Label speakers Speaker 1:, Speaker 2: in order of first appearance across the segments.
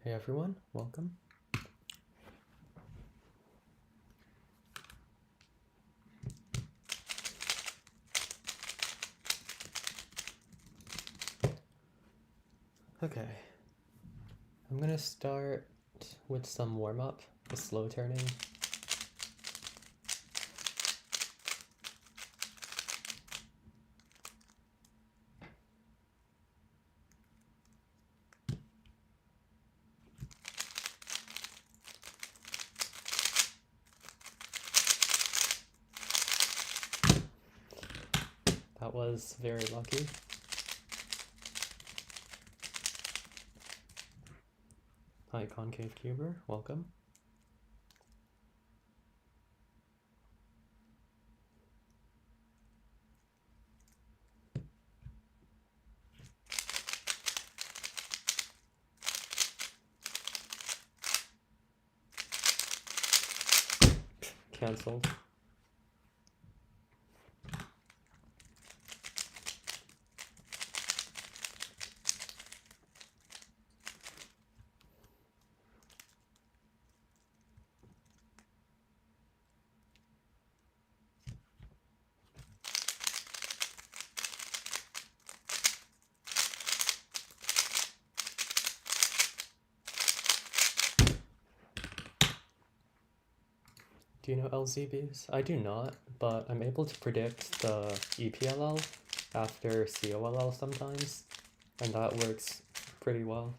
Speaker 1: Hey everyone, welcome. Okay, I'm gonna start with some warm-up, the slow turning. That was very lucky. Hi, Concave Cuber, welcome. Cancelled. Do you know LZBs? I do not, but I'm able to predict the EPLL after COLL sometimes, and that works pretty well.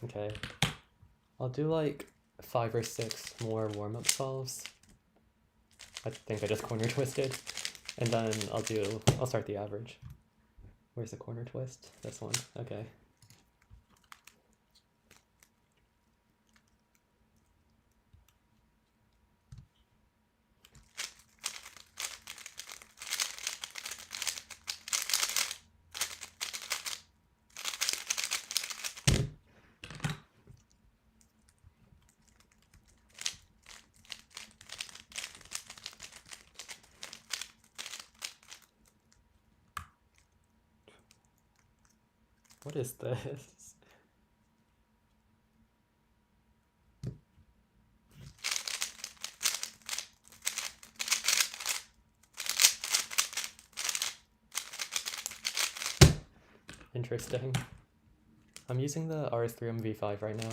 Speaker 1: Okay, I'll do like 5 or 6 more warm-up solves. I think I just corner twisted, and then I'll start the average. Where's the corner twist? This one, okay. What is this? Interesting. I'm using the RS3M V5 right now.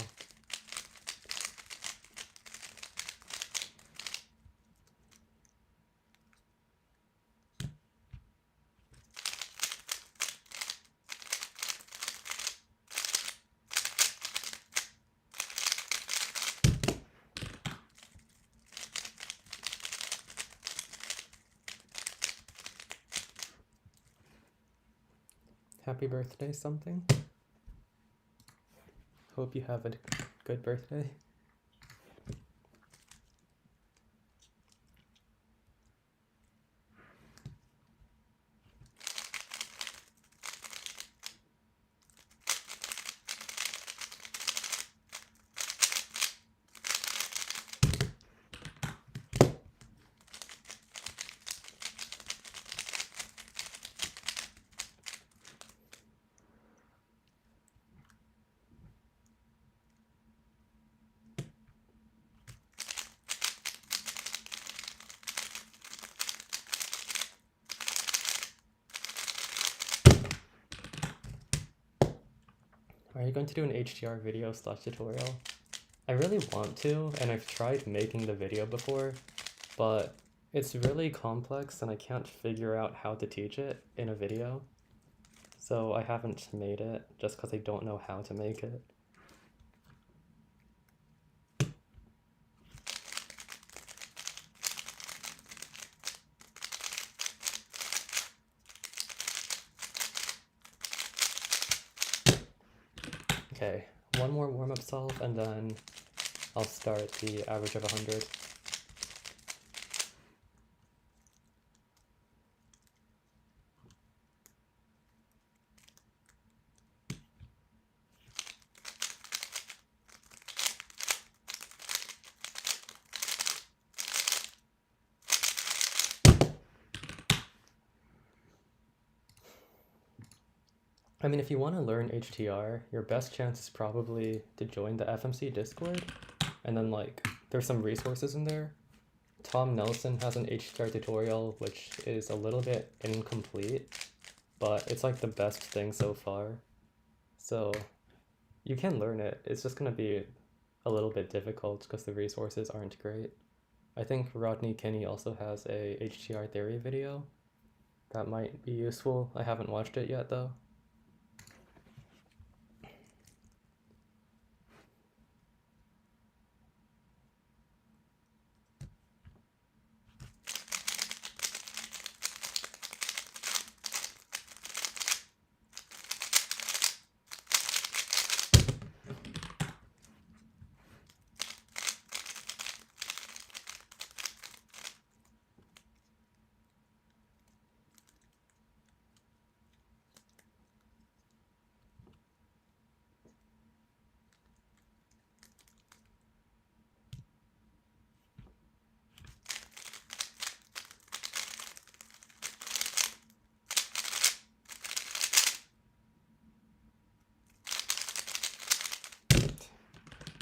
Speaker 1: Happy birthday something. Hope you have a good birthday. Are you going to do an HDR video / tutorial? I really want to, and I've tried making the video before, but it's really complex and I can't figure out how to teach it in a video. So I haven't made it just because I don't know how to make it. Okay, one more warm-up solve and then I'll start the average of 100. I mean, if you want to learn HTR, your best chance is probably to join the FMC Discord, and then like there's some resources in there. Tom Nelson has an HTR tutorial, which is a little bit incomplete, but it's like the best thing so far. So you can learn it. It's just gonna be a little bit difficult because the resources aren't great. I think Rodney Kinney also has a HTR theory video that might be useful. I haven't watched it yet though.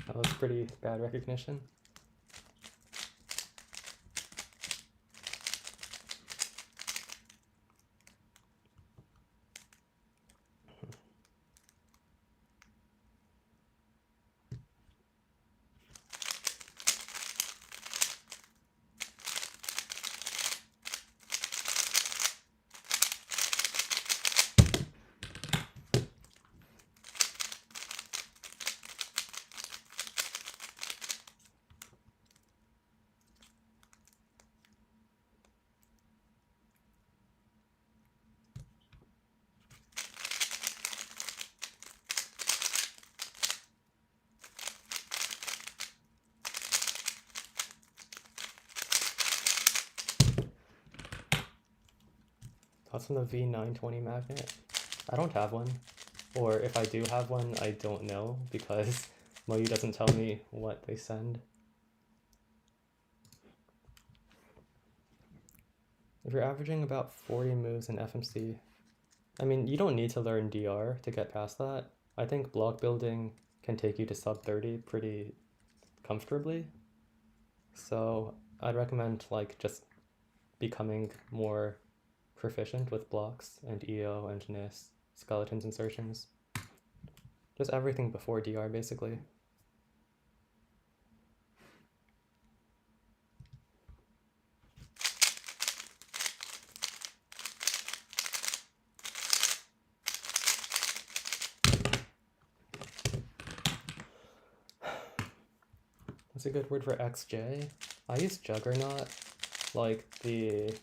Speaker 1: That was pretty bad recognition. Thoughts on the V920 magnet? I don't have one, or if I do have one, I don't know because Moyu doesn't tell me what they send. If you're averaging about 40 moves in FMC, I mean, you don't need to learn DR to get past that. I think block building can take you to sub 30 pretty comfortably. So I'd recommend like just becoming more proficient with blocks and EO and NIS, skeletons insertions. Just everything before DR basically. What's a good word for XJ? I use Juggernaut, like the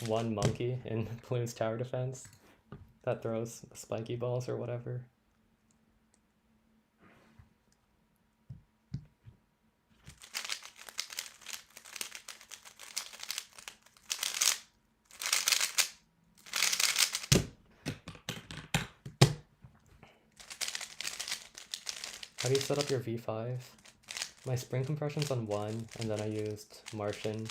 Speaker 1: one monkey in Bloons Tower Defense that throws spiky balls or whatever. How do you set up your V5? My spring compression's on 1, and then I used Martian.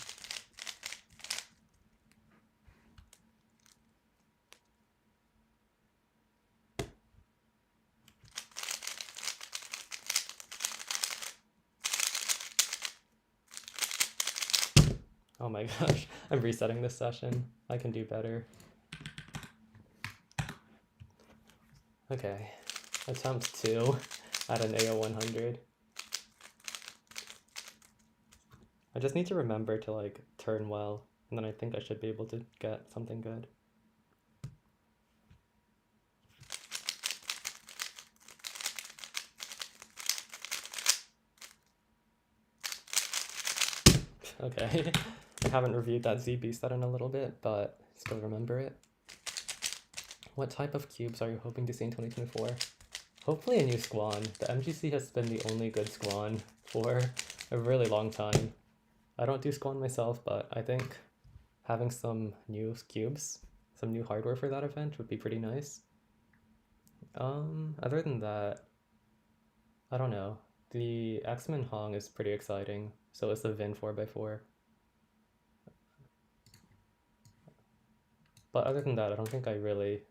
Speaker 1: Oh my gosh, I'm resetting this session. I can do better. Okay, attempt 2 at an ao100. I just need to remember to like turn well, and then I think I should be able to get something good. Okay, I haven't reviewed that ZB set in a little bit, but still remember it. What type of cubes are you hoping to see in 2024? Hopefully a new Squan. The MGC has been the only good Squan for a really long time. I don't do Squan myself, but I think having some new cubes, some new hardware for that event would be pretty nice. Other than that, I don't know. The X-Men Hong is pretty exciting, so is the Vin 4x4. But other than that, I don't think I really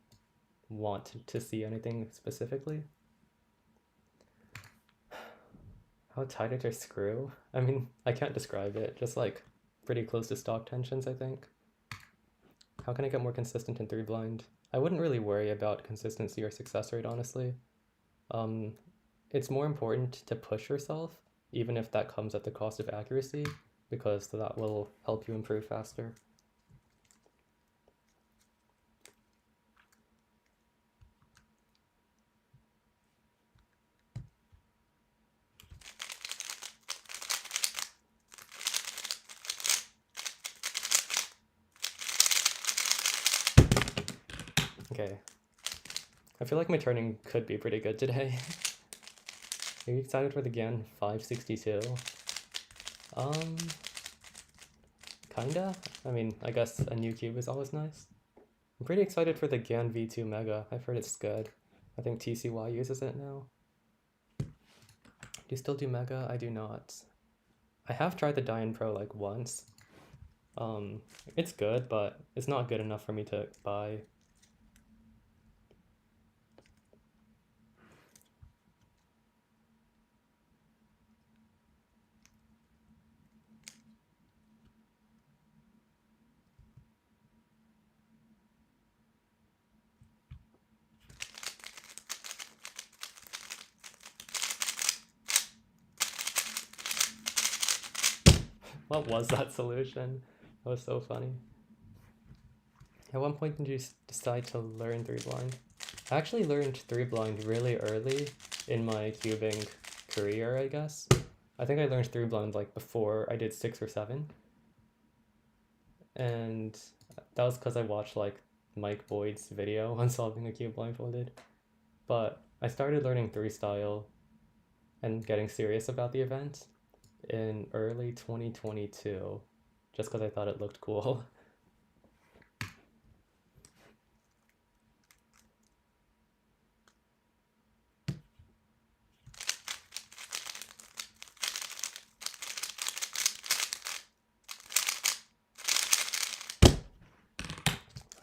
Speaker 1: want to see anything specifically. How tight is your screw? I mean, I can't describe it, just like pretty close to stock tensions, I think. How can I get more consistent in 3 blind? I wouldn't really worry about consistency or success rate, honestly. It's more important to push yourself, even if that comes at the cost of accuracy, because that will help you improve faster. Okay. I feel like my turning could be pretty good today. Are you excited for the GAN 562? Kinda. I mean, I guess a new cube is always nice. I'm pretty excited for the GAN V2 Mega. I've heard it's good. I think TCY uses it now. Do you still do Mega? I do not. I have tried the Dian Pro like once. It's good, but it's not good enough for me to buy. What was that solution? That was so funny. At one point did you decide to learn 3 blind? I actually learned 3 blind really early in my cubing career, I guess. I think I learned 3 blind like before I did 6 or 7. And that was because I watched like Mike Boyd's video on solving a cube blindfolded. But I started learning 3 style and getting serious about the event in early 2022, just because I thought it looked cool.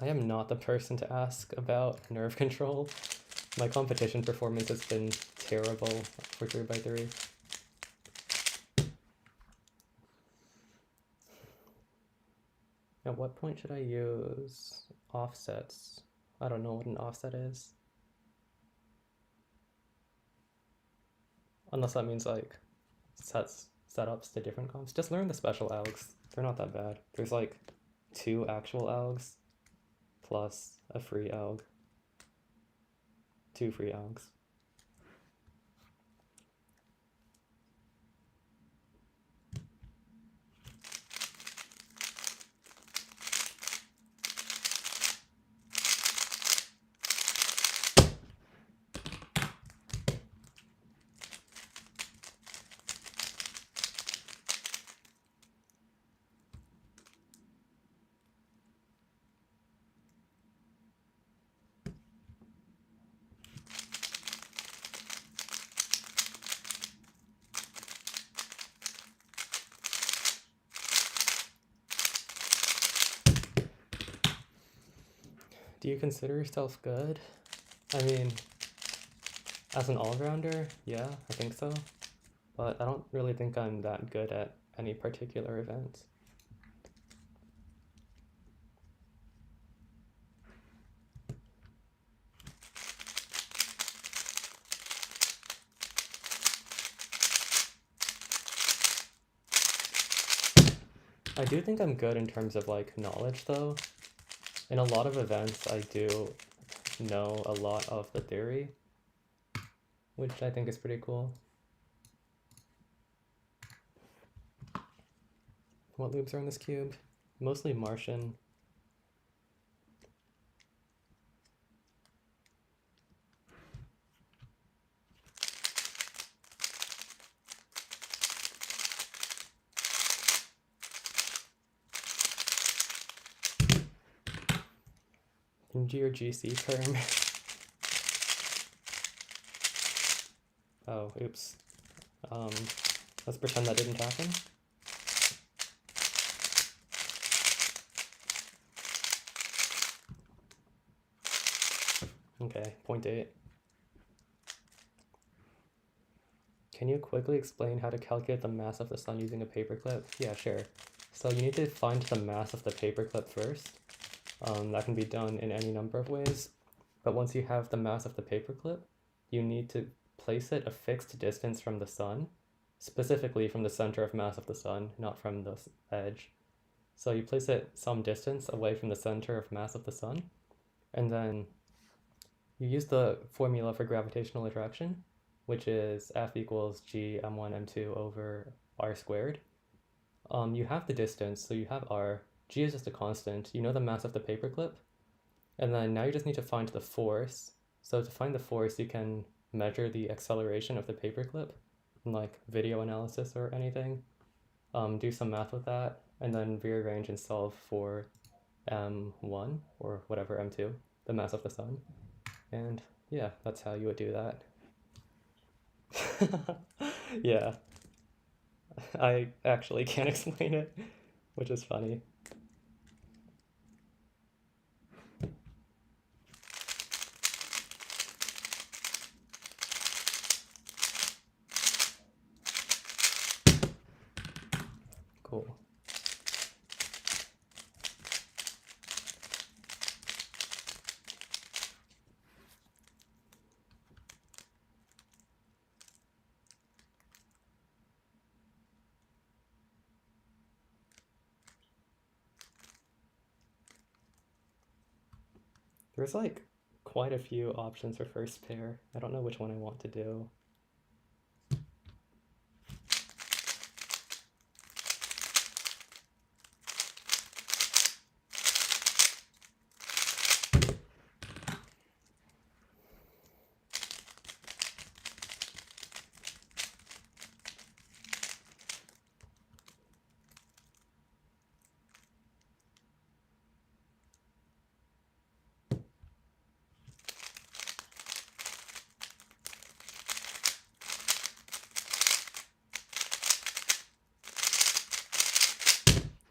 Speaker 1: I am not the person to ask about nerve control. My competition performance has been terrible for 3x3. At what point should I use offsets? I don't know what an offset is. Unless that means like setups to different comps. Just learn the special algs. They're not that bad. There's like 2 actual algs plus a free alg. 2 free algs. Do you consider yourself good? I mean, as an all-rounder, yeah, I think so. But I don't really think I'm that good at any particular event. I do think I'm good in terms of like knowledge though. In a lot of events I do know a lot of the theory, which I think is pretty cool. What loops are on this cube? Mostly Martian. Into your GC term. Oh, oops. Let's pretend that didn't happen. Okay, 0.8. Can you quickly explain how to calculate the mass of the sun using a paperclip? Yeah, sure. So you need to find the mass of the paperclip first. That can be done in any number of ways. But once you have the mass of the paperclip, you need to place it a fixed distance from the sun, specifically from the center of mass of the sun, not from the edge. So you place it some distance away from the center of mass of the sun, and then you use the formula for gravitational attraction, which is F equals G m1 m2 over r squared. You have the distance, so you have r. G is just a constant. You know the mass of the paperclip. And then now you just need to find the force. So to find the force, you can measure the acceleration of the paperclip in like video analysis or anything. Do some math with that, and then rearrange and solve for m1 or whatever m2, the mass of the sun. And yeah, that's how you would do that. Yeah, I actually can't explain it, which is funny. Cool. There's like quite a few options for first pair. I don't know which one I want to do.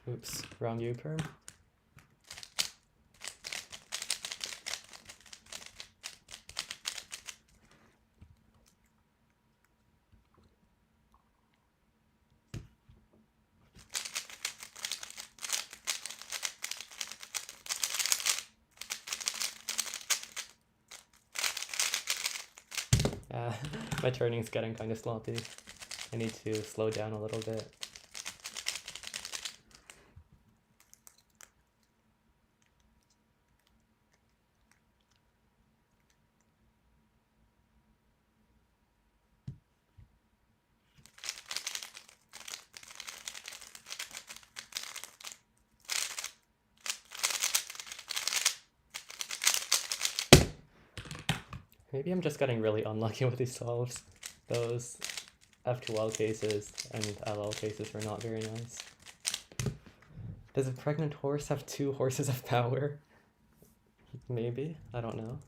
Speaker 1: Oops, wrong U-perm. My turning's getting kind of sloppy. I need to slow down a little bit. Maybe I'm just getting really unlucky with these solves. Those F2L cases and LL cases were not very nice. Does a pregnant horse have 2 horses of power? Maybe, I don't know.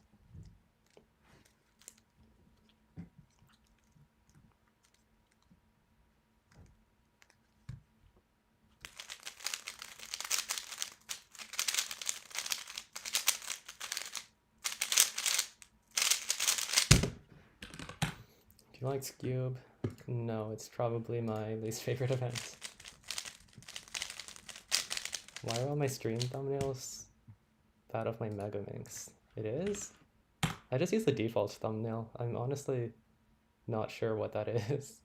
Speaker 1: Do you like Scube? No, it's probably my least favorite event. Why are all my stream thumbnails that of my Megaminx? It is? I just use the default thumbnail. I'm honestly not sure what that is.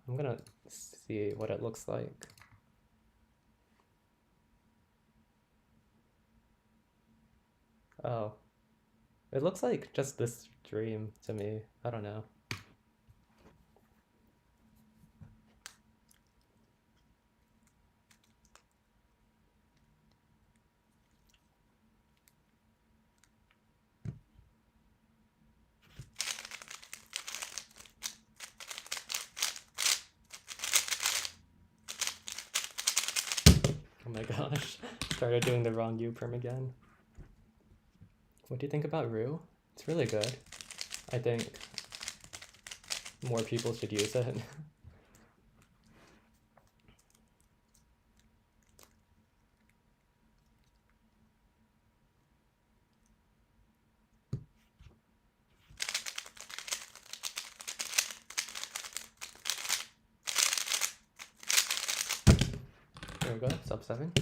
Speaker 1: I'm gonna see what it looks like. Oh. It looks like just this stream to me. I don't know. Oh my gosh, started doing the wrong U-perm again. What do you think about Rue? It's really good. I think more people should use it. we go, sub 7.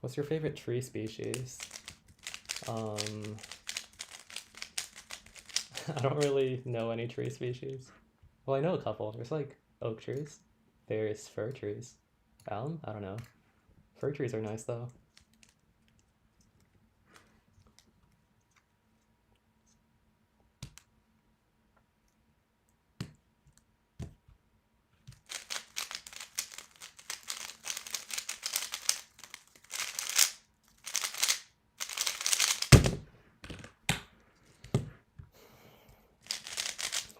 Speaker 1: What's your favorite tree species? I don't really know any tree species. Well, I know a couple. There's like oak trees. There's fir trees. Elm? I don't know. Fir trees are nice though.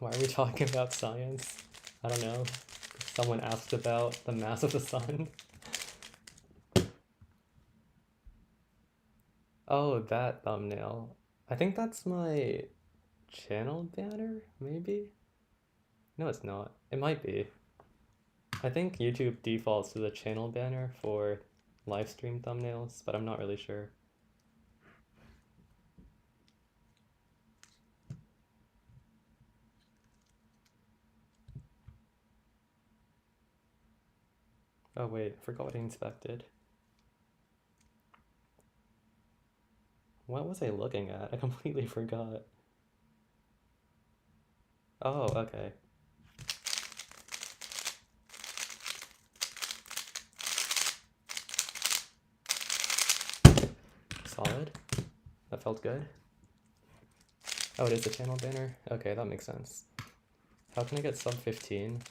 Speaker 1: Why are we talking about science? I don't know. Someone asked about the mass of the sun. Oh, that thumbnail. I think that's my channel banner, maybe? No, it's not. It might be. I think YouTube defaults to the channel banner for live stream thumbnails, but I'm not really sure. Oh wait, I forgot what I inspected. What was I looking at? I completely forgot. Oh, okay. Solid. That felt good. Oh, it is the channel banner? Okay, that makes sense. How can I get sub 15?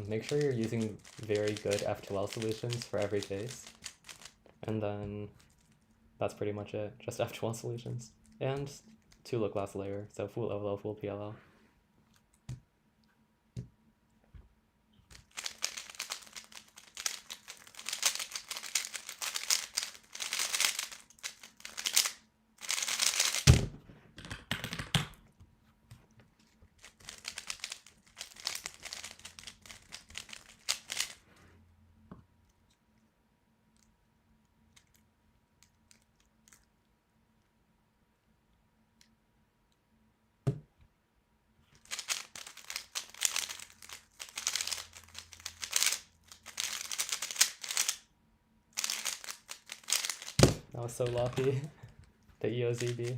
Speaker 1: Make sure you're using very good F2L solutions for every case. And then that's pretty much it. Just F2L solutions. And 2-look glass layer, so full OLO, full PLL. That was so lucky. The EOZB.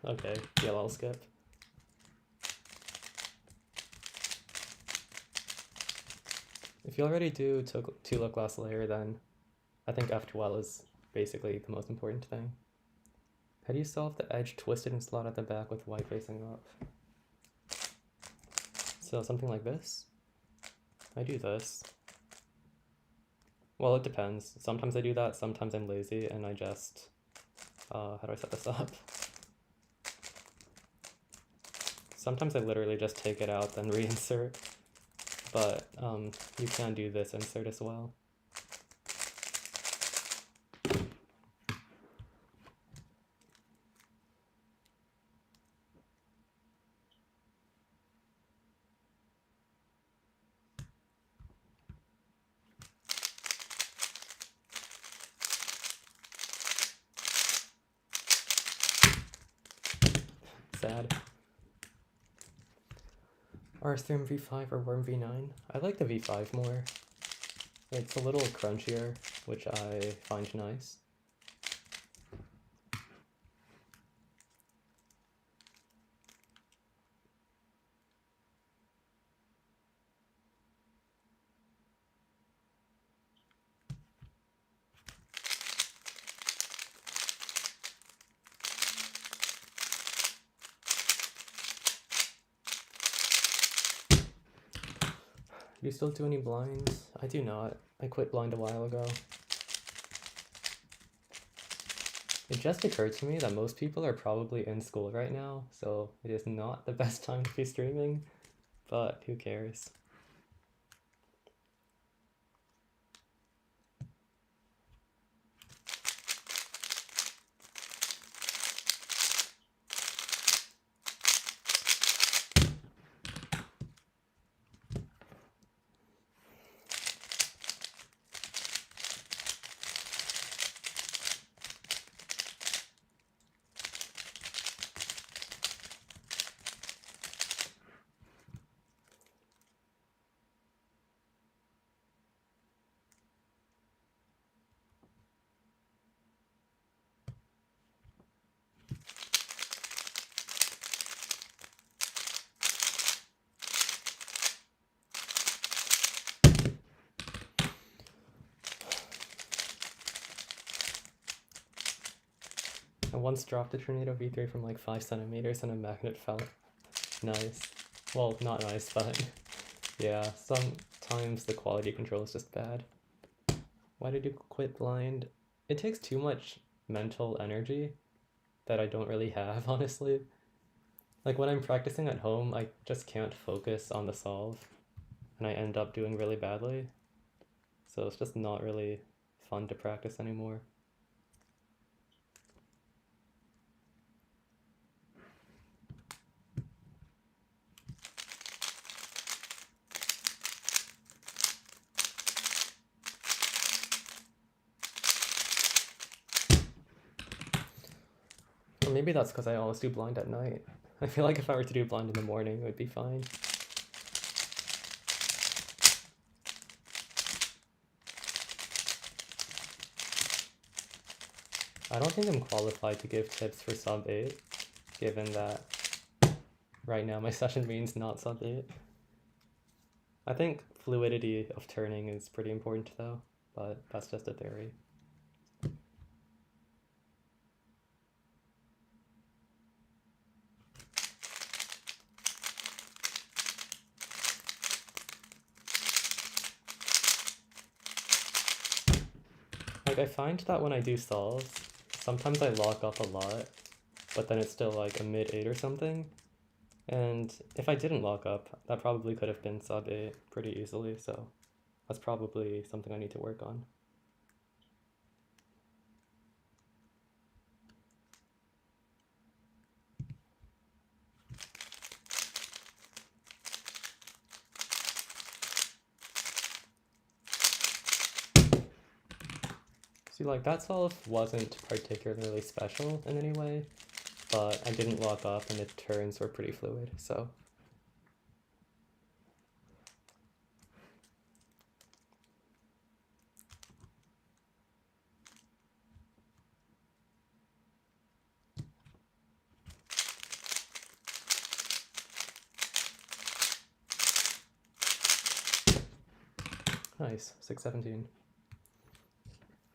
Speaker 1: Okay, PLL skip. If you already do 2-look glass layer, then I think F2L is basically the most important thing. How do you solve the edge twisted and slot at the back with white facing up? So something like this? I do this. Well, it depends. Sometimes I do that, sometimes I'm lazy and I just... how do I set this up? Sometimes I literally just take it out, then reinsert. But you can do this insert as well. Sad. RS3 V5 or Worm V9? I like the V5 more. It's a little crunchier, which I find nice. Do you still do any blinds? I do not. I quit blind a while ago. It just occurred to me that most people are probably in school right now, so it is not the best time to be streaming, but who cares? I once dropped a tornado V3 from like 5 centimeters and a magnet fell. Nice. Well, not nice, but yeah, sometimes the quality control is just bad. Why did you quit Blind? It takes too much mental energy that I don't really have, honestly. Like when I'm practicing at home, I just can't focus on the solve, and I end up doing really badly. So it's just not really fun to practice anymore. Or maybe that's because I always do blind at night. I feel like if I were to do blind in the morning, it would be fine. I don't think I'm qualified to give tips for sub 8, given that right now my session means not sub 8. I think fluidity of turning is pretty important though, but that's just a theory. Like I find that when I do solves, sometimes I lock up a lot, but then it's still like a mid 8 or something. And if I didn't lock up, that probably could have been sub 8 pretty easily, so that's probably something I need to work on. See, like that solve wasn't particularly special in any way, but I didn't lock up and the turns were pretty fluid, so. Nice, 617.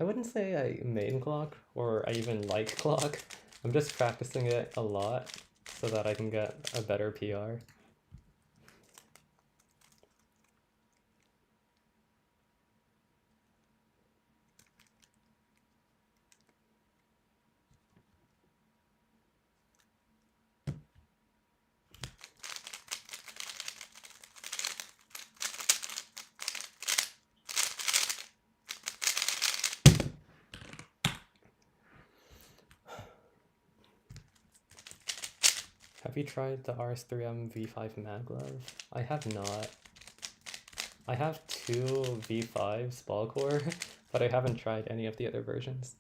Speaker 1: I wouldn't say I main clock, or I even like clock. I'm just practicing it a lot so that I can get a better PR. Have you tried the RS3M V5 maglev? I have not. I have 2 V5s ball core, but I haven't tried any of the other versions.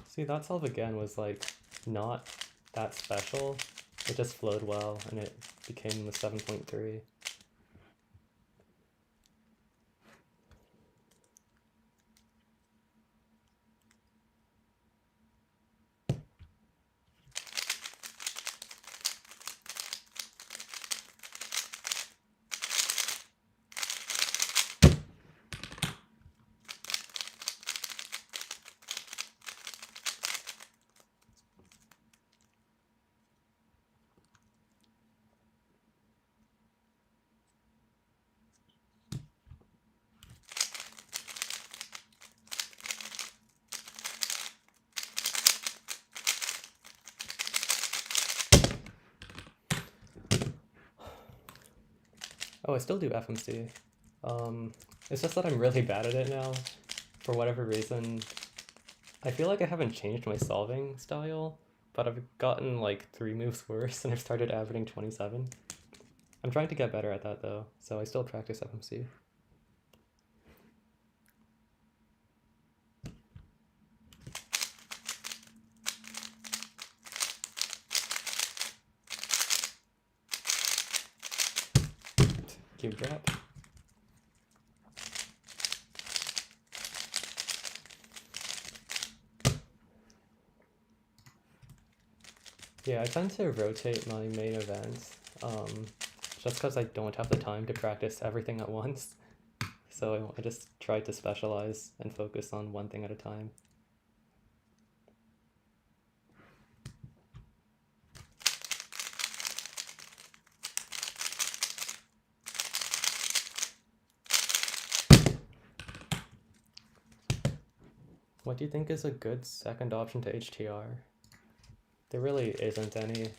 Speaker 1: See, that solve again was like not that special. It just flowed well and it became the 7.3. Oh, I still do FMC. It's just that I'm really bad at it now. For whatever reason, I feel like I haven't changed my solving style, but I've gotten like 3 moves worse and I've started averaging 27. I'm trying to get better at that though, so I still practice FMC. Cube drop. Yeah, I tend to rotate my main events, just because I don't have the time to practice everything at once. So I just try to specialize and focus on one thing at a time. What do you think is a good second option to HTR? There really isn't any.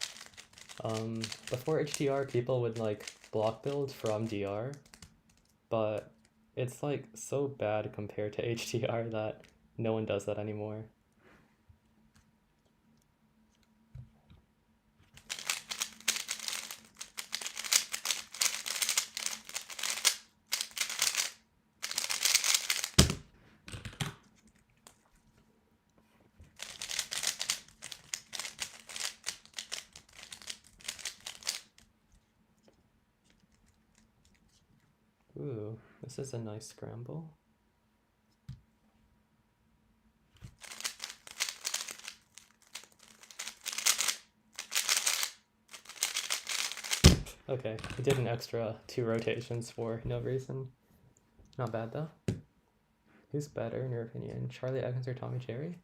Speaker 1: Before HTR, people would like block build from DR, but it's like so bad compared to HTR that no one does that anymore. Ooh, this is a nice scramble. Okay, I did an extra 2 rotations for no reason. Not bad though. Who's better in your opinion, Charlie Evans or Tommy Jerry?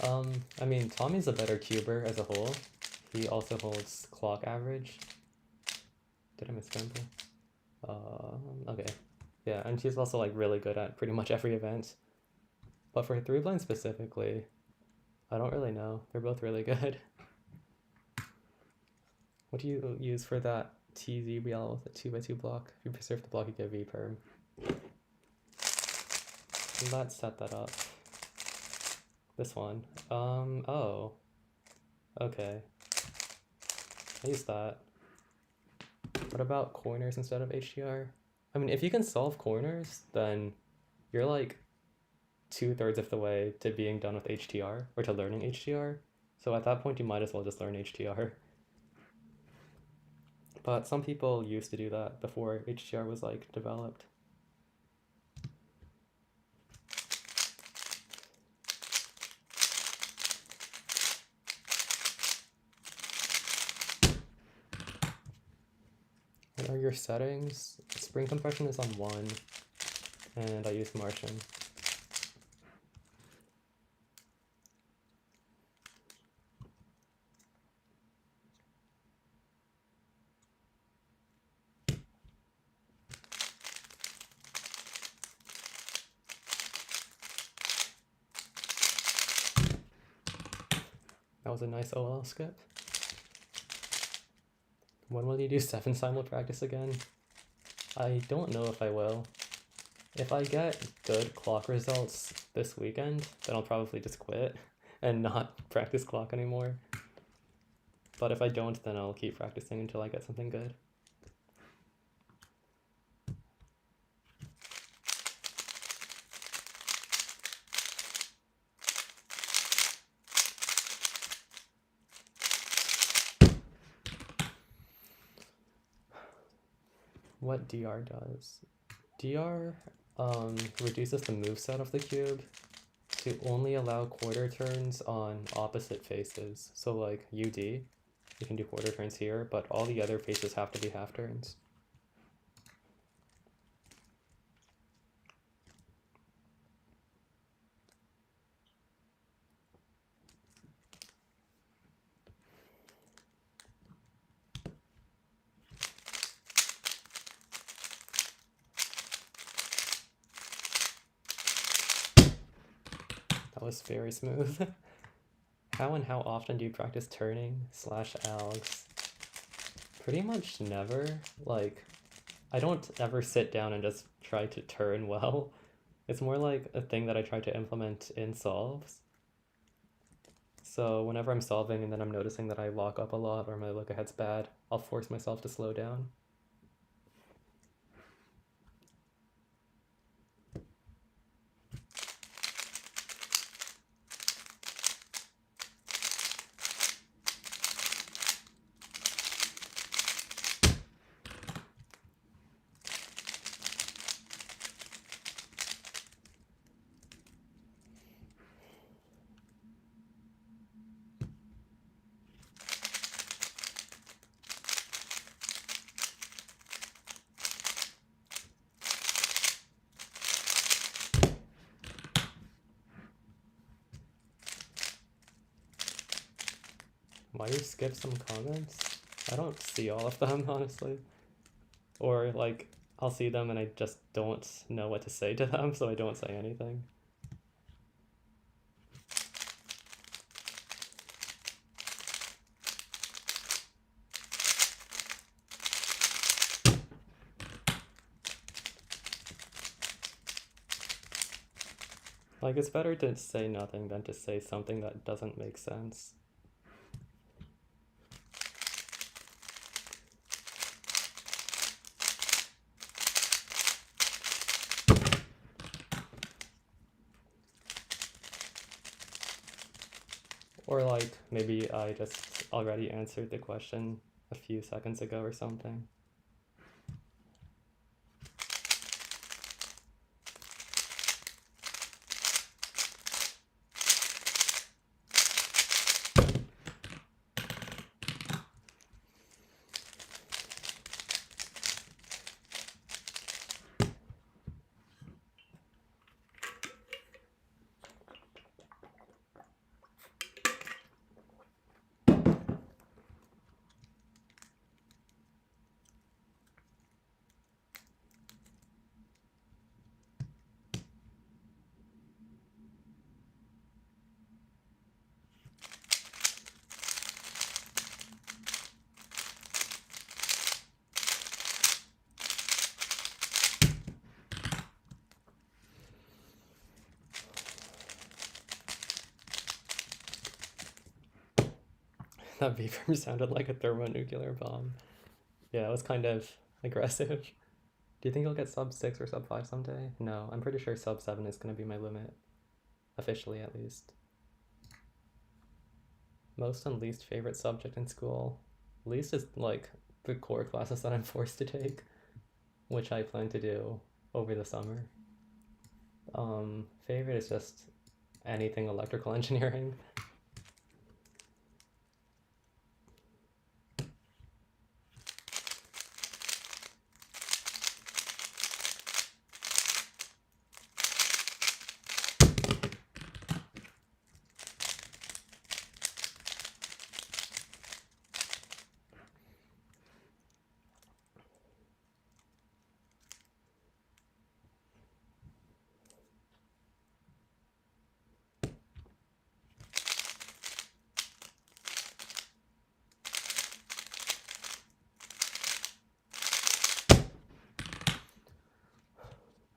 Speaker 1: I mean, Tommy's a better cuber as a whole. He also holds clock average. Did I miss scramble? Okay. Yeah, and she's also like really good at pretty much every event. But for 3-blind specifically, I don't really know. They're both really good. What do you use for that TZBL with a 2x2 block? If you preserve the block, you get V-perm. Let's set that up. This one. Oh. Okay. I use that. What about corners instead of HDR? I mean, if you can solve corners, then you're like 2/3 of the way to being done with HTR, or to learning HTR. So at that point, you might as well just learn HTR. But some people used to do that before HTR was like developed. What are your settings? Spring compression is on 1, and I use Martian. That was a nice OL skip. When will you do 7 simul practice again? I don't know if I will. If I get good clock results this weekend, then I'll probably just quit and not practice clock anymore. But if I don't, then I'll keep practicing until I get something good. What DR does? DR reduces the moveset of the cube to only allow quarter turns on opposite faces. So like UD, you can do quarter turns here, but all the other faces have to be half turns. That was very smooth. How and how often do you practice turning / algs? Pretty much never. Like, I don't ever sit down and just try to turn well. It's more like a thing that I try to implement in solves. So whenever I'm solving and then I'm noticing that I lock up a lot or my look ahead's bad, I'll force myself to slow down. why you skip some comments? I don't see all of them, honestly. Or, like, I'll see them and I just don't know what to say to them, so I don't say anything. Like, it's better to say nothing than to say something that doesn't make sense. Or like, maybe I just already answered the question a few seconds ago or something. That beeper sounded like a thermonuclear bomb. Yeah, it was kind of aggressive. Do you think I'll get sub 6 or sub 5 someday? No, I'm pretty sure sub 7 is going to be my limit. Officially, at least. Most and least favorite subject in school. Least is like the core classes that I'm forced to take, which I plan to do over the summer. Favorite is just anything electrical engineering.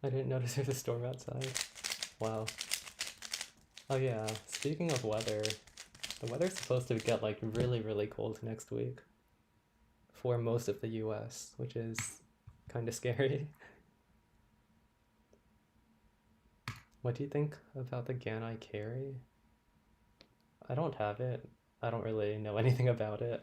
Speaker 1: I didn't notice there's a storm outside. Wow. Oh yeah, speaking of weather, the weather's supposed to get like really, really cold next week for most of the US, which is kind of scary. What do you think about the Ganai carry? I don't have it. I don't really know anything about it.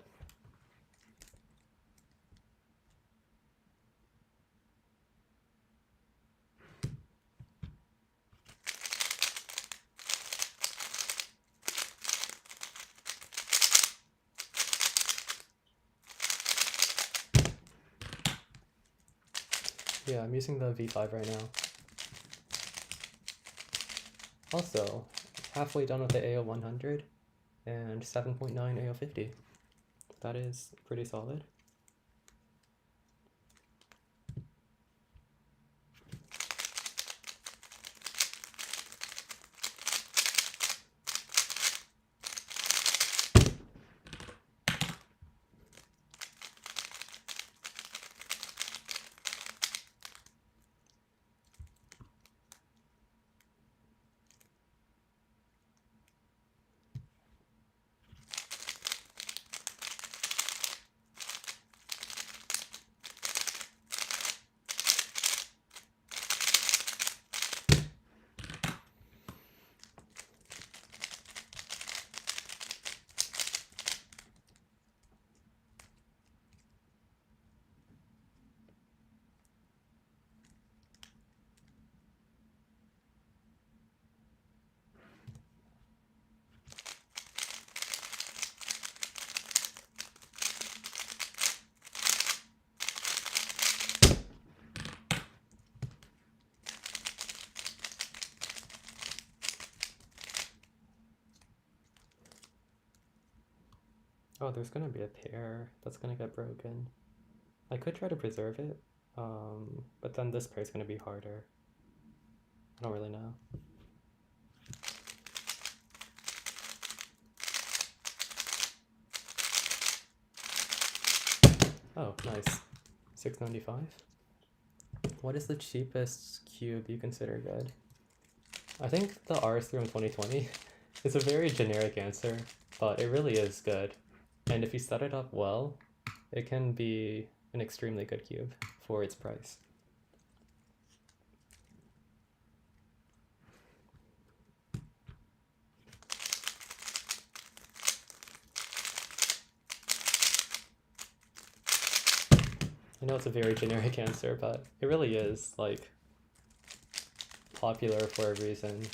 Speaker 1: Yeah, I'm using the V5 right now. Also, halfway done with the ao100 and 7.9 ao50. That is pretty solid. Oh, there's gonna be a pair that's gonna get broken. I could try to preserve it, but then this pair's gonna be harder. I don't really know. Oh, nice. 695. What is the cheapest cube you consider good? I think the R-Serum 2020 is a very generic answer, but it really is good. And if you set it up well, it can be an extremely good cube for its price. I know it's a very generic answer, but it really is, like, popular for a reason.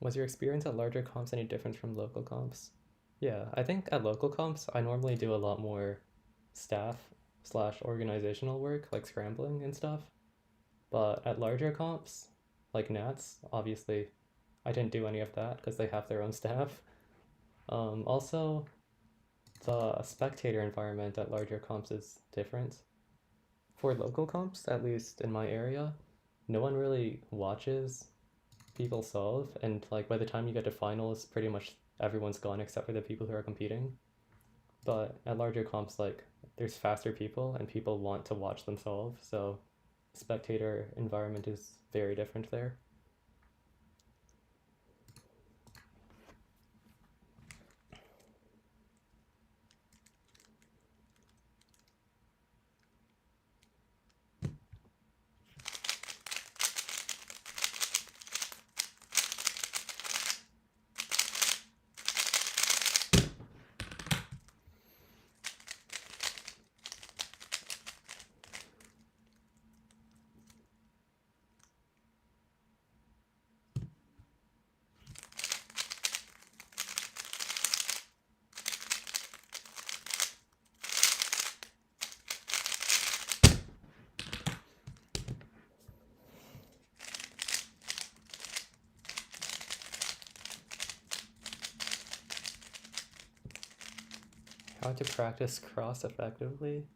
Speaker 1: Was your experience at larger comps any different from local comps? Yeah, I think at local comps, I normally do a lot more staff/organizational work, like scrambling and stuff. But at larger comps, like Nats, obviously, I didn't do any of that because they have their own staff. Also, the spectator environment at larger comps is different. For local comps, at least in my area, no one really watches people solve, and like by the time you get to finals, pretty much everyone's gone except for the people who are competing. But at larger comps, like there's faster people and people want to watch them solve, so spectator environment is very different there. How to practice cross effectively?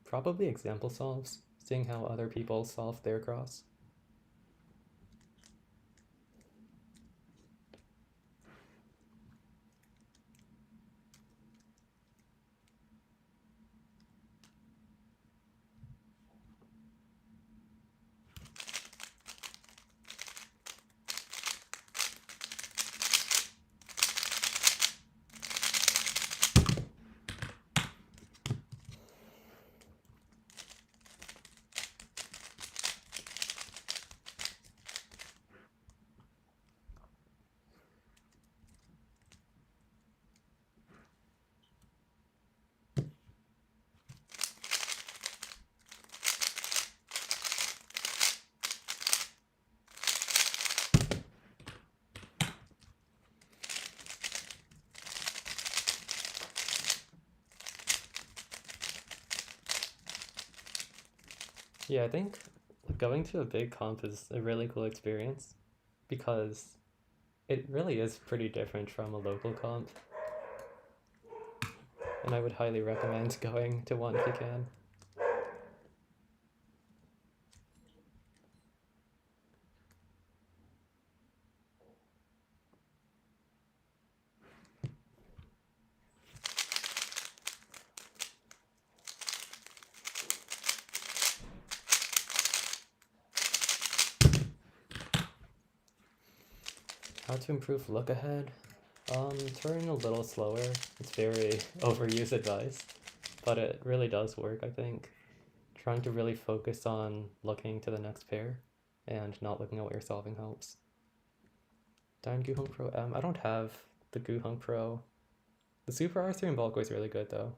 Speaker 1: Probably example solves, seeing how other people solve their cross. Yeah, I think going to a big comp is a really cool experience because it really is pretty different from a local comp. And I would highly recommend going to one if you can. How to improve look ahead? Turn a little slower. It's very overused advice, but it really does work, I think. Trying to really focus on looking to the next pair and not looking at what you're solving helps. Dime Guhung Pro M. I don't have the Guhung Pro. The Super R3 in Bulk is really good though.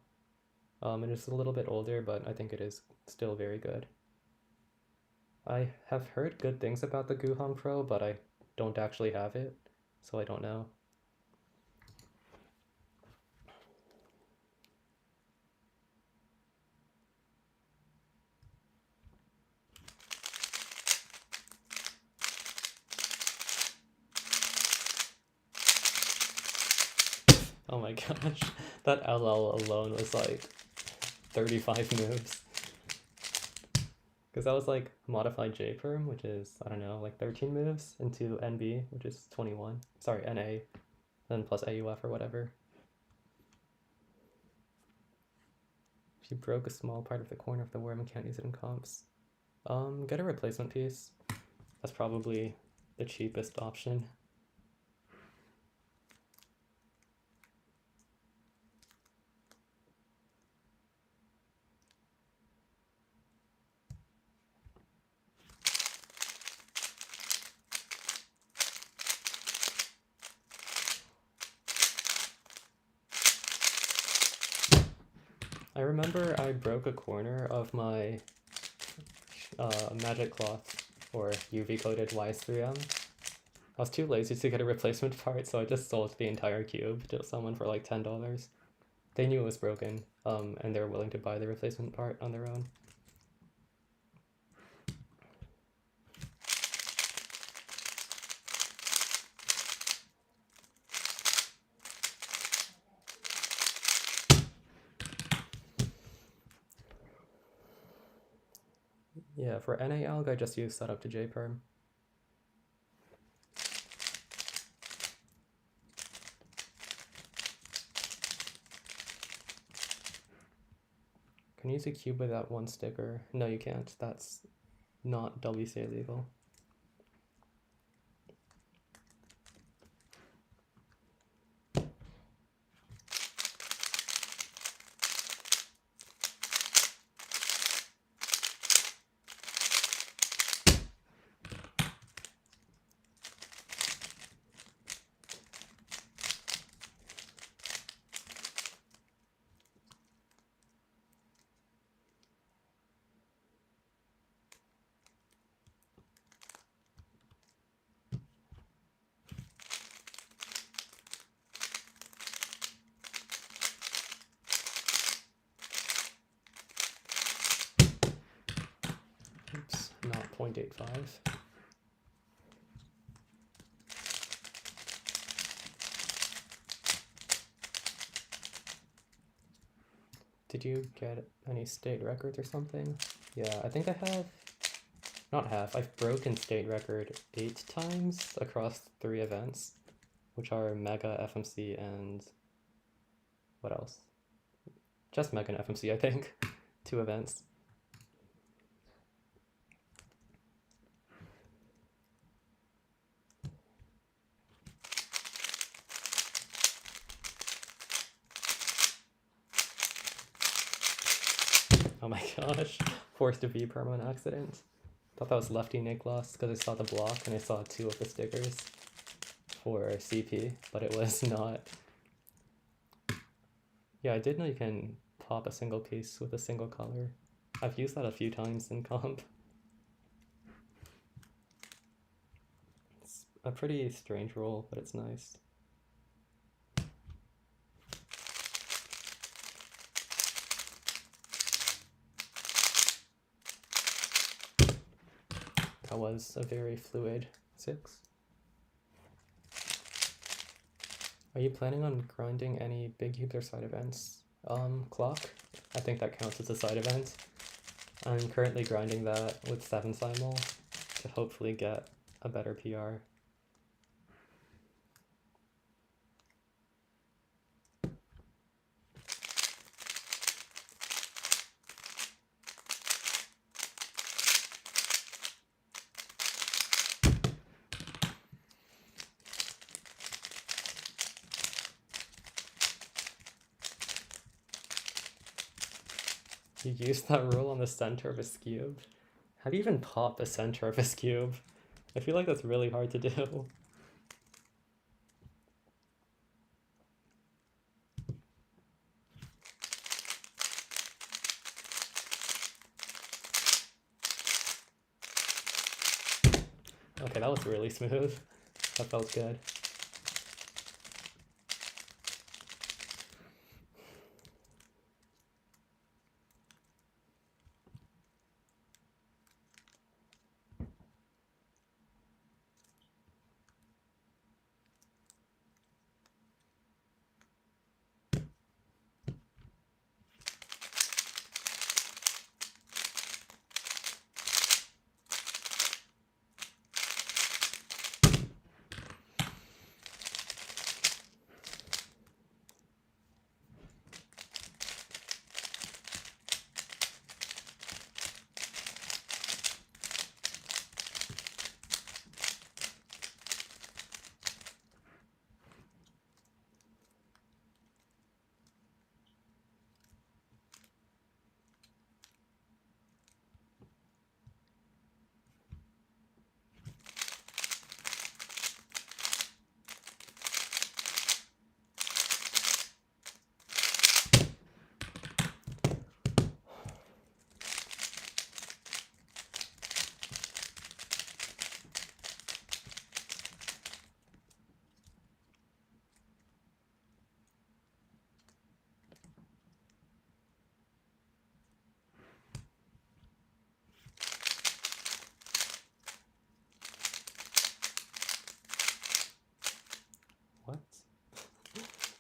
Speaker 1: It is a little bit older, but I think it is still very good. I have heard good things about the Guhung Pro, but I don't actually have it, so I don't know. Oh my gosh, that LL alone was like 35 moves. Because that was like modified J-perm, which is, I don't know, like 13 moves, into NB, which is 21. Sorry, NA, then plus AUF or whatever. If you broke a small part of the corner of the worm and can't use it in comps, get a replacement piece. That's probably the cheapest option. I remember I broke a corner of my magic cloth or UV coated YS3M. I was too lazy to get a replacement part, so I just sold the entire cube to someone for like $10. They knew it was broken, and they were willing to buy the replacement part on their own. Yeah, for NA alg, I just use setup to J-perm. Can you use a cube without one sticker? No, you can't. That's not WCA legal. Oops, not 0.85. Did you get any state records or something? Yeah, I think I have, I've broken state record 8 times across 3 events, which are Mega, FMC, and what else? Just Mega and FMC, I think. 2 events. Oh my gosh, forced to V-perm on accident. Thought that was lefty Niklas because I saw the block and I saw 2 of the stickers for CP, but it was not. Yeah, I did know you can pop a single piece with a single color. I've used that a few times in comp. It's a pretty strange rule, but it's nice. That was a very fluid 6. Are you planning on grinding any big cubes or side events? Clock? I think that counts as a side event. I'm currently grinding that with 7 simul to hopefully get a better PR. You use that rule on the center of a cube? How do you even pop the center of a cube? I feel like that's really hard to do. Okay, that was really smooth. That felt good.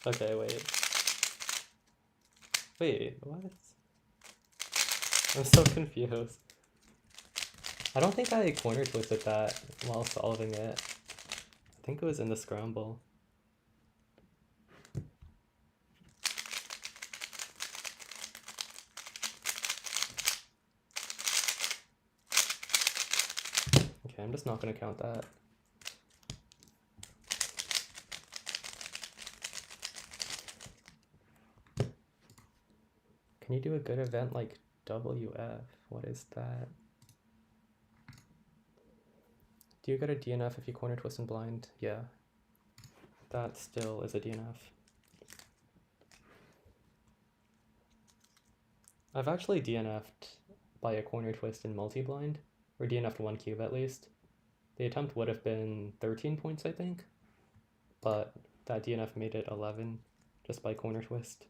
Speaker 1: Okay, wait. Wait, what? I'm so confused. I don't think I corner twisted that while solving it. I think it was in the scramble. Okay, I'm just not gonna count that. Can you do a good event like WF? What is that? Do you get a DNF if you corner twist and blind? Yeah. That still is a DNF. I've actually DNF'd by a corner twist in multi-blind, or DNF'd one cube at least. The attempt would have been 13 points, I think, but that DNF made it 11 just by corner twist.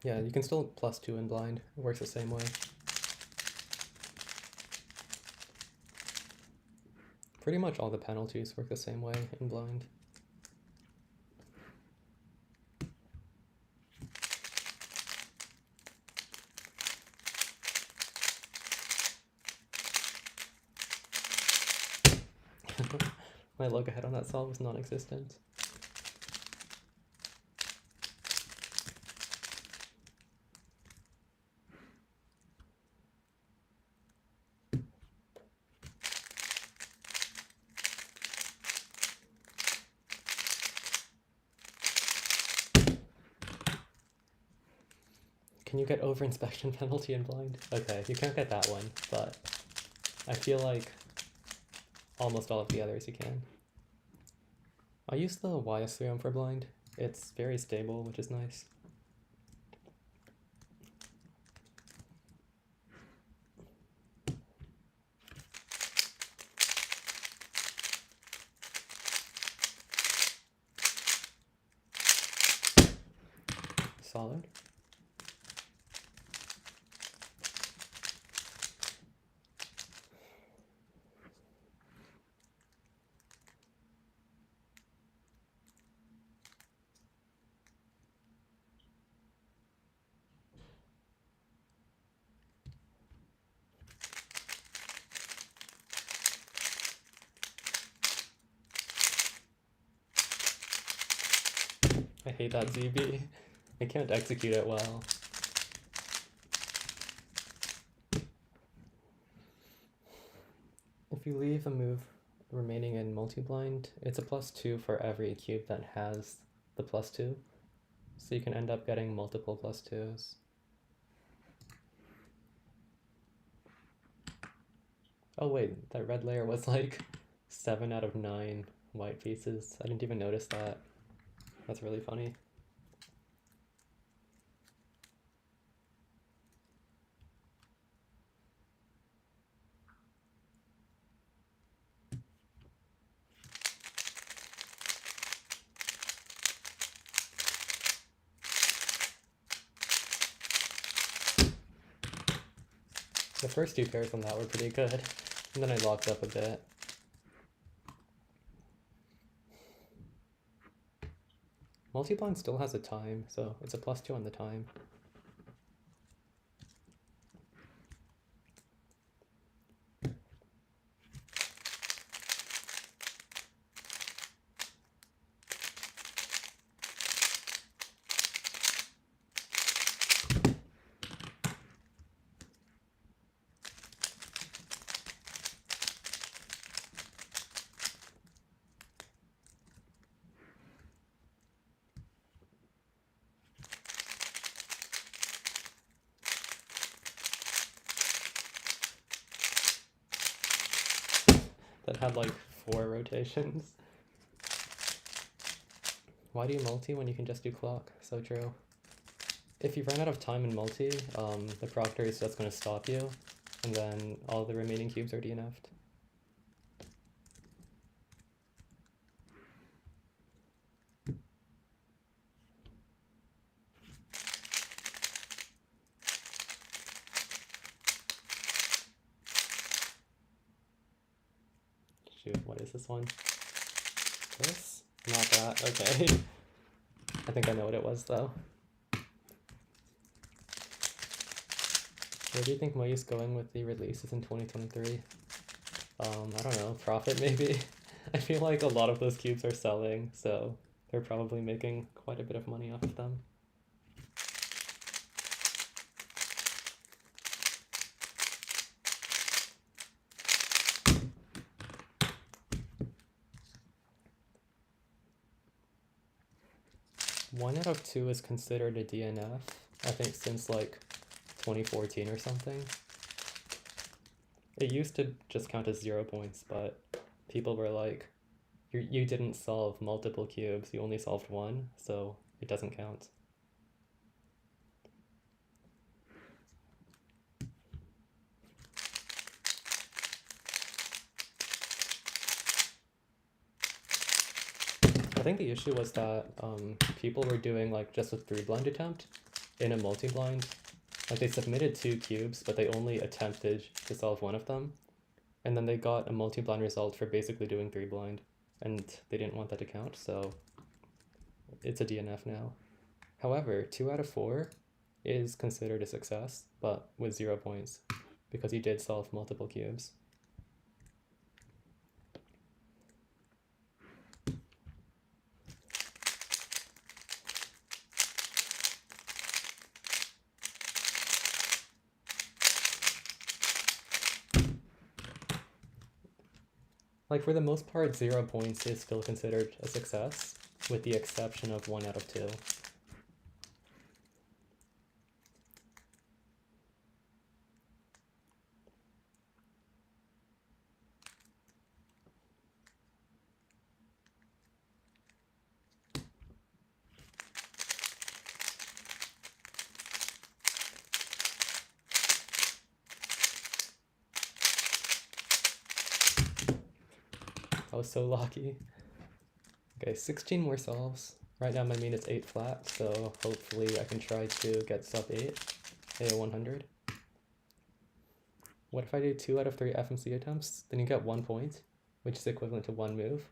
Speaker 1: Yeah, you can still +2 in blind. It works the same way. Pretty much all the penalties work the same way in blind. My look ahead on that solve was non-existent. Can you get over-inspection penalty in blind? Okay, you can't get that one, but I feel like almost all of the others you can. I use the YS theorem for blind. It's very stable, which is nice. Solid. I hate that ZB. I can't execute it well. If you leave a move remaining in multi-blind, it's a +2 for every cube that has the +2. So you can end up getting multiple +2s. Oh wait, that red layer was like 7 out of 9 white pieces. I didn't even notice that. That's really funny. The first two pairs on that were pretty good, and then I locked up a bit. Multi-blind still has a time, so it's a +2 on the time. That had like 4 rotations. Why do you multi when you can just do clock? So true. If you run out of time in multi, the proctor is just going to stop you, and then all the remaining cubes are DNF'd. Shoot, what is this one? This? Not that, okay. I think I know what it was though. Where do you think Moi's going with the releases in 2023? I don't know, profit maybe? I feel like a lot of those cubes are selling, so they're probably making quite a bit of money off of them. One out of two is considered a DNF, I think since like 2014 or something. It used to just count as 0 points, but people were like, you didn't solve multiple cubes, you only solved one, so it doesn't count. I think the issue was that people were doing like just a 3-blind attempt in a multi-blind. Like they submitted 2 cubes, but they only attempted to solve one of them. And then they got a multi-blind result for basically doing 3-blind. And they didn't want that to count, so it's a DNF now. However, 2 out of 4 is considered a success, but with 0 points, because he did solve multiple cubes. Like for the most part, 0 points is still considered a success, with the exception of 1 out of 2. I was so lucky. Okay, 16 more solves. Right now my mean is 8 flat, so hopefully I can try to get sub 8, ao100. What if I do 2 out of 3 FMC attempts? Then you get 1 point, which is equivalent to 1 move,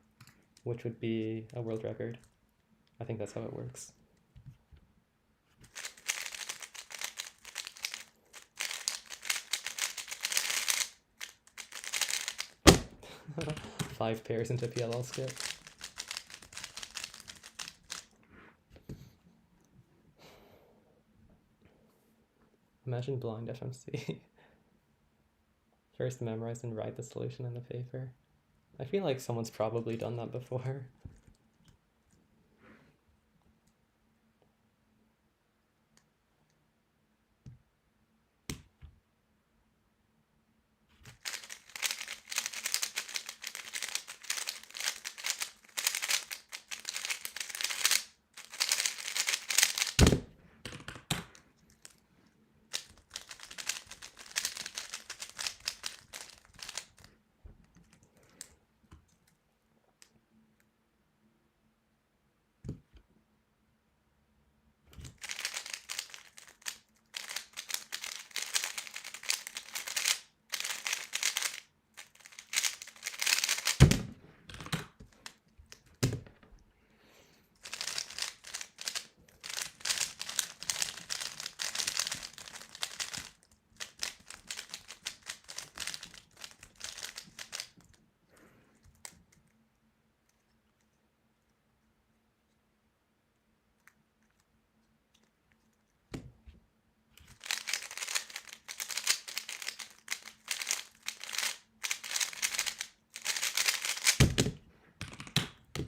Speaker 1: which would be a world record. I think that's how it works. Five pairs into PLL skip. Imagine blind FMC. First memorize and write the solution in the paper. I feel like someone's probably done that before.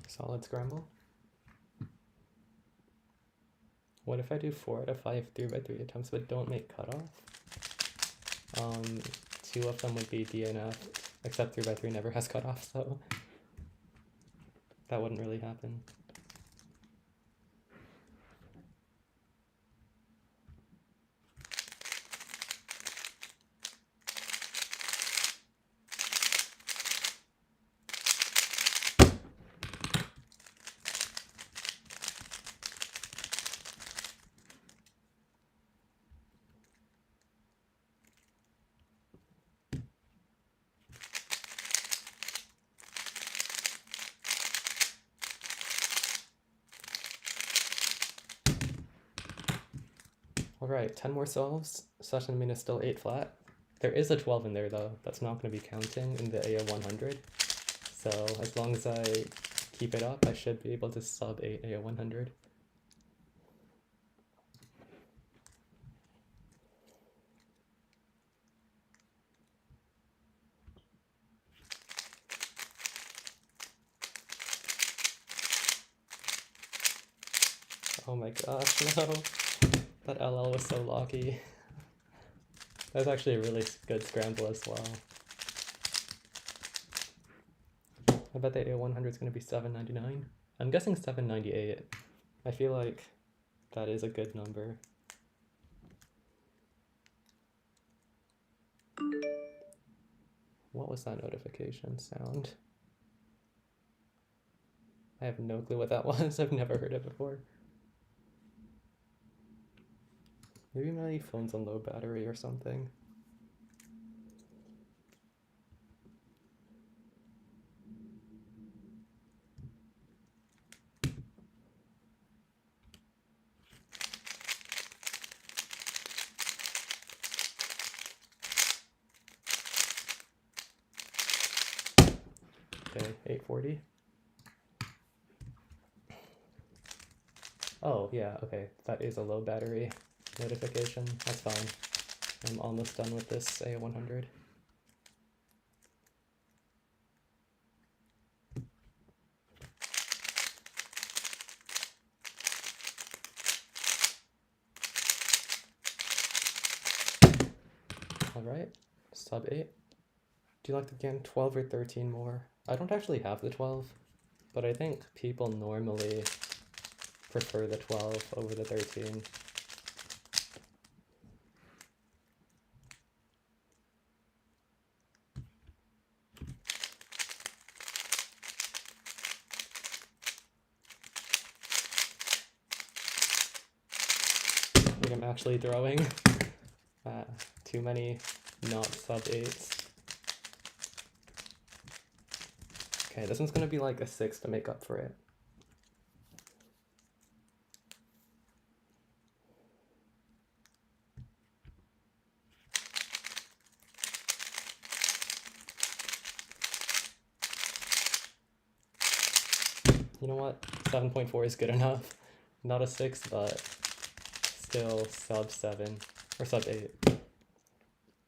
Speaker 1: Solid scramble. What if I do 4 out of 5 3x3 attempts but don't make cutoff? 2 of them would be DNF, except 3x3 never has cutoff, so that wouldn't really happen. Alright, 10 more solves. Session mean is still 8 flat. There is a 12 in there though, that's not going to be counting in the ao100. So as long as I keep it up, I should be able to sub 8 ao100. Oh my gosh, no. That LL was so lucky. That was actually a really good scramble as well. I bet the ao100 is going to be 799. I'm guessing 798. I feel like that is a good number. What was that notification sound? I have no clue what that was. I've never heard it before. Maybe my phone's on low battery or something. Okay, 840. Oh, yeah, okay. That is a low battery notification. That's fine. I'm almost done with this ao100. Alright, sub 8. Do you like the game 12 or 13 more? I don't actually have the 12, but I think people normally prefer the 12 over the 13. I think I'm actually throwing too many not sub 8s. Okay, this one's gonna be like a 6 to make up for it. You know what? 7.4 is good enough. Not a 6, but still sub 7 or sub 8.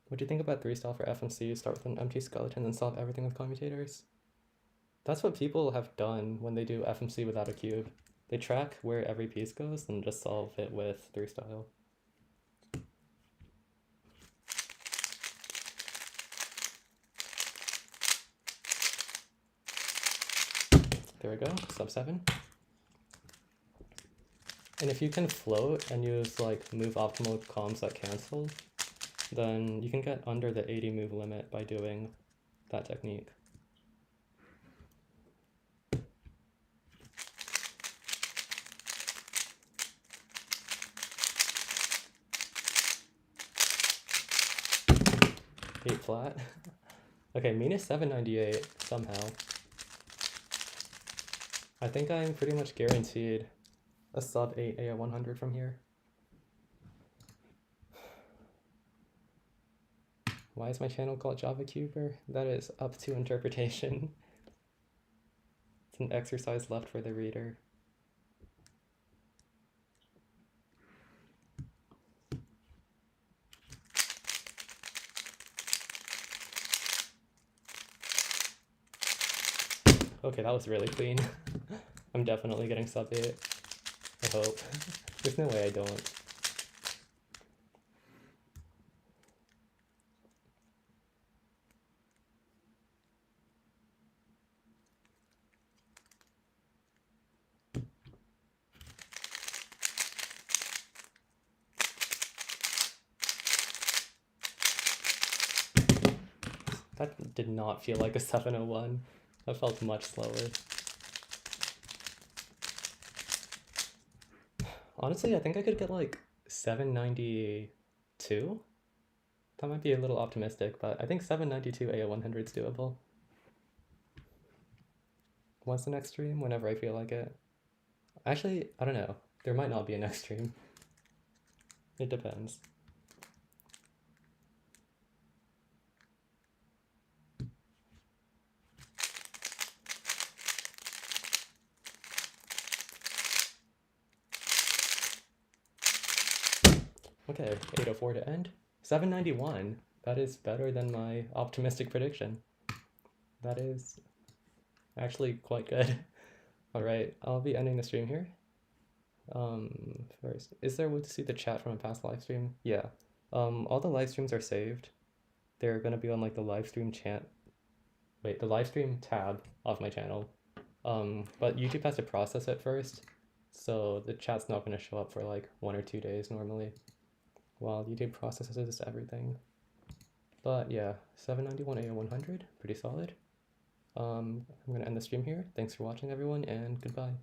Speaker 1: What do you think about 3-style for FMC? Start with an empty skeleton and solve everything with commutators? That's what people have done when they do FMC without a cube. They track where every piece goes and just solve it with 3-style. There we go, sub 7. And if you can float and use like move optimal comms that cancel, then you can get under the 80 move limit by doing that technique. Eight flat. Okay, minus 798 somehow. I think I'm pretty much guaranteed a sub 8 ao100 from here. Why is my channel called JavaCuber? That is up to interpretation. It's an exercise left for the reader. Okay, that was really clean. I'm definitely getting sub 8. I hope. There's no way I don't. That did not feel like a 701. That felt much slower. Honestly, I think I could get like 792. That might be a little optimistic, but I think 792 ao100 is doable. When's the next stream? Whenever I feel like it. Actually, I don't know. There might not be a next stream. It depends. Okay, 804 to end. 791. That is better than my optimistic prediction. That is actually quite good. Alright, I'll be ending the stream here. First, is there a way to see the chat from a past live stream? Yeah. All the live streams are saved. They're gonna be on like the live stream the live stream tab of my channel. But YouTube has to process it first, so the chat's not gonna show up for like 1 or 2 days normally, while YouTube processes everything. But yeah, 791 ao100, pretty solid. I'm gonna end the stream here. Thanks for watching everyone, and goodbye.